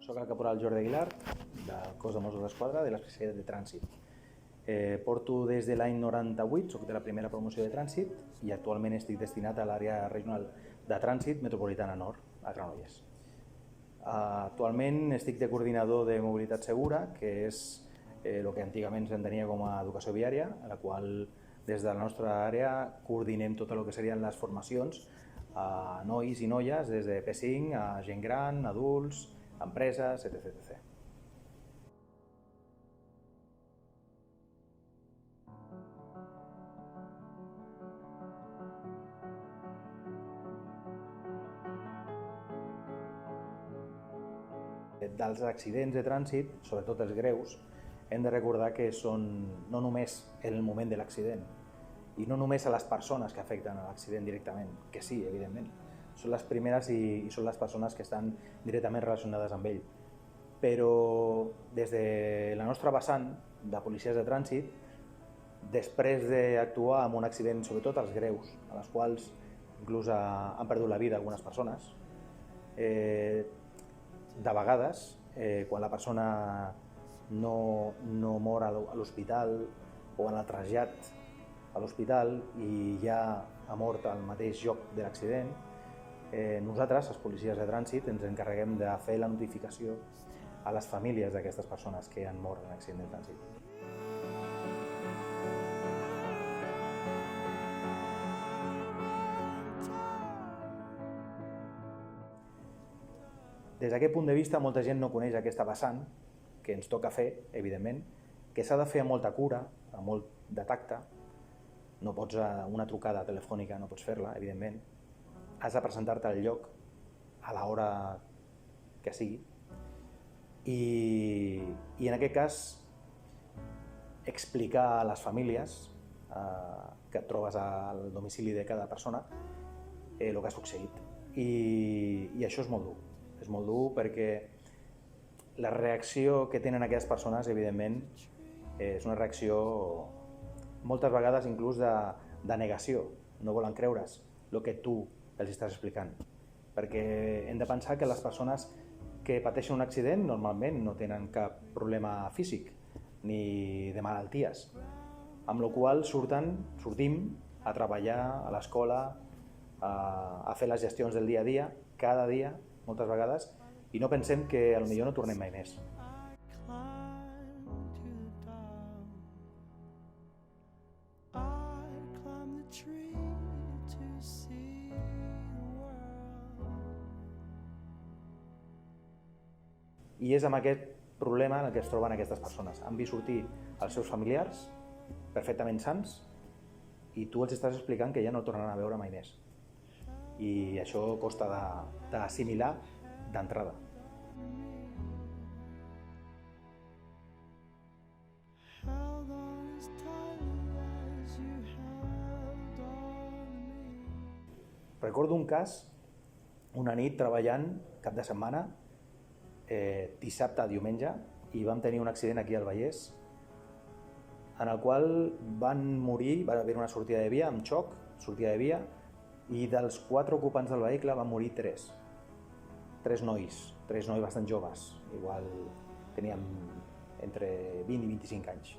Soc el caporal Jordi Aguilar, del cos de Mossos d'Esquadra de l'especialitat de trànsit. Porto des de l'any 98, soc de la primera promoció de trànsit i actualment estic destinat a l'àrea regional de trànsit metropolitana nord, a Granollers. Actualment estic de coordinador de mobilitat segura, que és el que antigament s'entenia com a educació viària, a la qual des de la nostra àrea coordinem tot el que serien les formacions a nois i noies, des de P5 a gent gran, adults, empreses, etc. Dels accidents de trànsit, sobretot els greus, hem de recordar que són no només en el moment de l'accident i no només a les persones que afecten a l'accident directament, que sí, evidentment, són les primeres i són les persones que estan directament relacionades amb ell. Però des de la nostra vessant de policies de trànsit, després d'actuar en un accident, sobretot els greus, a les quals inclús han perdut la vida algunes persones, de vegades, quan la persona no mor a l'hospital o en el trasllat a l'hospital i ja ha mort al mateix lloc de l'accident, nosaltres, els policies de trànsit, ens encarreguem de fer la notificació a les famílies d'aquestes persones que han mort en accident de trànsit. Des d'aquest punt de vista, molta gent no coneix aquesta vessant que ens toca fer, evidentment, que s'ha de fer amb molta cura, amb molt de tacte. No pots, una trucada telefònica no pots fer-la, evidentment. Has de presentar-te al lloc a l'hora que sigui. I en aquest cas, explicar a les famílies que et trobes al domicili de cada persona el que ha succeït. I això és molt dur. És molt dur perquè la reacció que tenen aquestes persones, evidentment, és una reacció moltes vegades inclús de negació. No volen creure's el que tu els estàs explicant. Perquè hem de pensar que les persones que pateixen un accident normalment no tenen cap problema físic ni de malalties. Amb la qual sortim a treballar a l'escola, a fer les gestions del dia a dia, cada dia, moltes vegades, i no pensem que potser no tornem mai més. I és amb aquest problema en el que es troben aquestes persones. Han vist sortir els seus familiars perfectament sans i tu els estàs explicant que ja no el tornaran a veure mai més. I això costa d'assimilar d'entrada. Recordo un cas, una nit treballant cap de setmana, dissabte a diumenge, i vam tenir un accident aquí al Vallès en el qual van morir, va haver una sortida de via amb xoc, sortida de via, i dels 4 ocupants del vehicle van morir 3. 3 nois bastant joves, igual teníem entre 20 i 25 anys.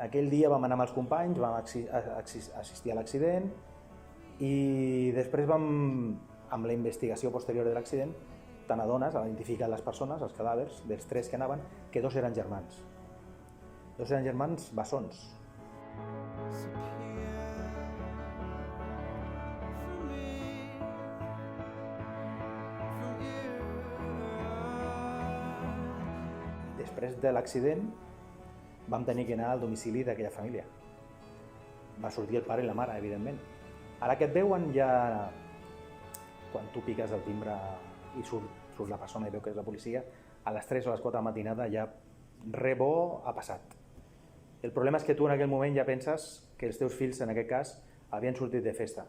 Aquell dia vam anar amb els companys, vam assistir a l'accident i després amb la investigació posterior de l'accident, te n'adones, a identificar les persones, els cadàvers, dels 3 que anaven, que 2 eren germans. 2 eren germans bessons. Després de l'accident vam tenir que anar al domicili d'aquella família. Va sortir el pare i la mare, evidentment. Ara que et veuen ja, quan tu piques el timbre i surt la persona i veu que és la policia, a les 3 o a les 4 de la matinada ja rebó ha passat. El problema és que tu en aquell moment ja penses que els teus fills, en aquest cas, havien sortit de festa.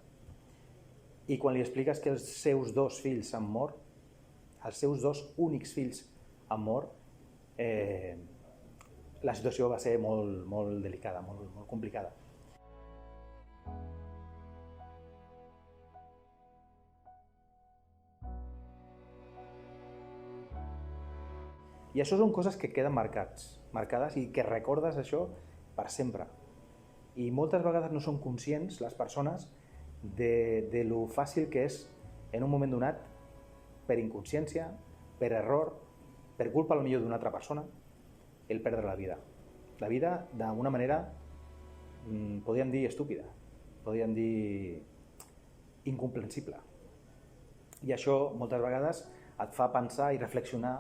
I quan li expliques que els seus 2 fills han mort, els seus 2 únics fills han mort, la situació va ser molt delicada, molt complicada. I això són coses que queden marcades i que recordes això per sempre. I moltes vegades no són conscients les persones de lo fàcil que és en un moment donat, per inconsciència, per error, per culpa potser d'una altra persona, el perdre la vida. La vida d'una manera, podríem dir estúpida, podríem dir incomprensible. I això moltes vegades et fa pensar i reflexionar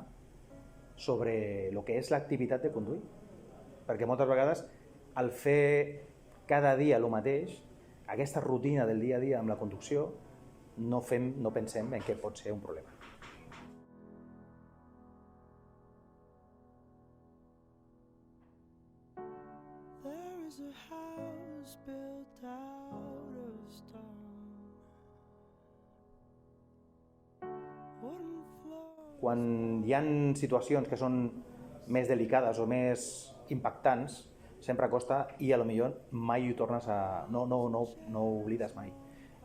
sobre el que és l'activitat de conduir. Perquè moltes vegades al fer cada dia el mateix, aquesta rutina del dia a dia amb la conducció, no pensem en què pot ser un problema. Quan hi ha situacions que són més delicades o més impactants, sempre costa i potser mai ho tornes a... no ho oblides mai.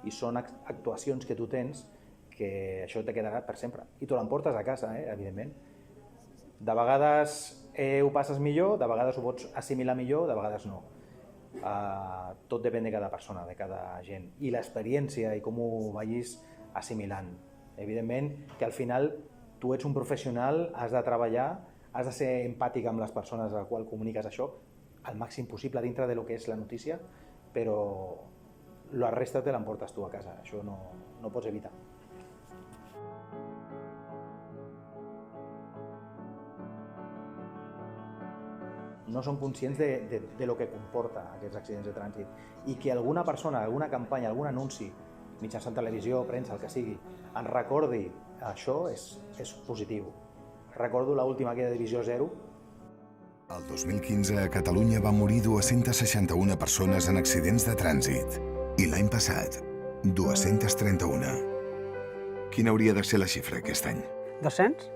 I són actuacions que tu tens que això te quedarà per sempre. I tu l'emportes a casa, evidentment. De vegades ho passes millor, de vegades ho pots assimilar millor, de vegades no. Tot depèn de cada persona, de cada gent. I l'experiència i com ho vagis assimilant. Evidentment que al final tu ets un professional, has de treballar, has de ser empàtic amb les persones a les quals comuniques això, al màxim possible dintre de lo que és la notícia, però la resta te l'emportes tu a casa, això no pots evitar. No són conscients de lo que comporta aquests accidents de trànsit i que alguna persona, alguna campanya, algun anunci, mitjançant televisió, premsa, el que sigui, ens recordi això és positiu. Recordo l'última que era Divisió 0. El 2015 a Catalunya van morir 261 persones en accidents de trànsit i l'any passat 231. Quina hauria de ser la xifra aquest any? 200?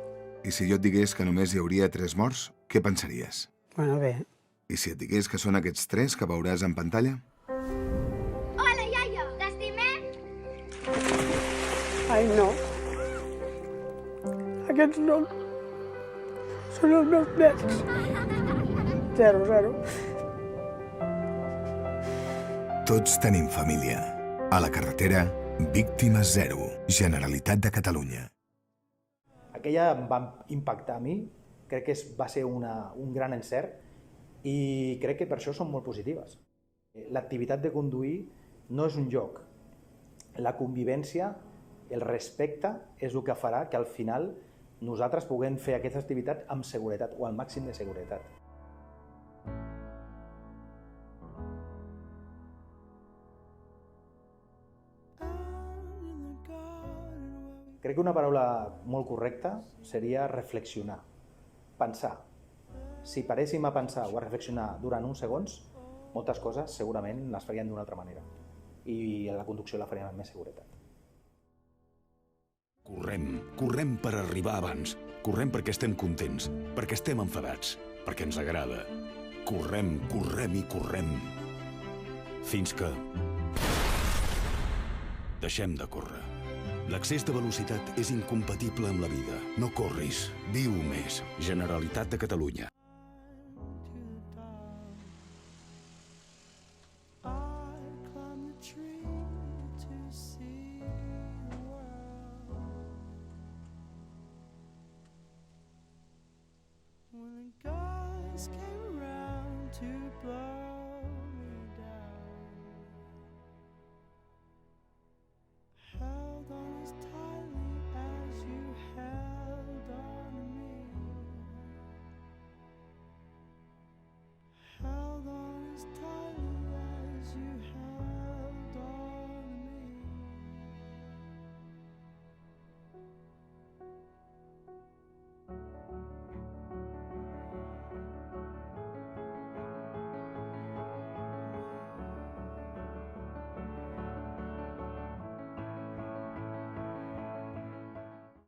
I si jo et digués que només hi hauria 3 morts, què pensaries? Bueno, bé. I si et digués que són aquests 3 que veuràs en pantalla? Hola, iaia! T'estimem? Ai, no. Aquests no. Són els meus nets. 0. Tots tenim família. A la carretera, Víctimes 0, Generalitat de Catalunya. Aquella em va impactar a mi, crec que va ser un gran encert i crec que per això són molt positives. L'activitat de conduir no és un joc. La convivència, el respecte, és el que farà que al final nosaltres puguem fer aquesta activitat amb seguretat o al màxim de seguretat. Crec que una paraula molt correcta seria reflexionar, pensar. Si paréssim a pensar o a reflexionar durant uns segons, moltes coses segurament les faríem d'una altra manera i la conducció la faríem amb més seguretat. Correm per arribar abans. Correm perquè estem contents, perquè estem enfadats, perquè ens agrada. Correm i correm. Fins que deixem de córrer. L'excés de velocitat és incompatible amb la vida. No corris, viu més. Generalitat de Catalunya. When the guys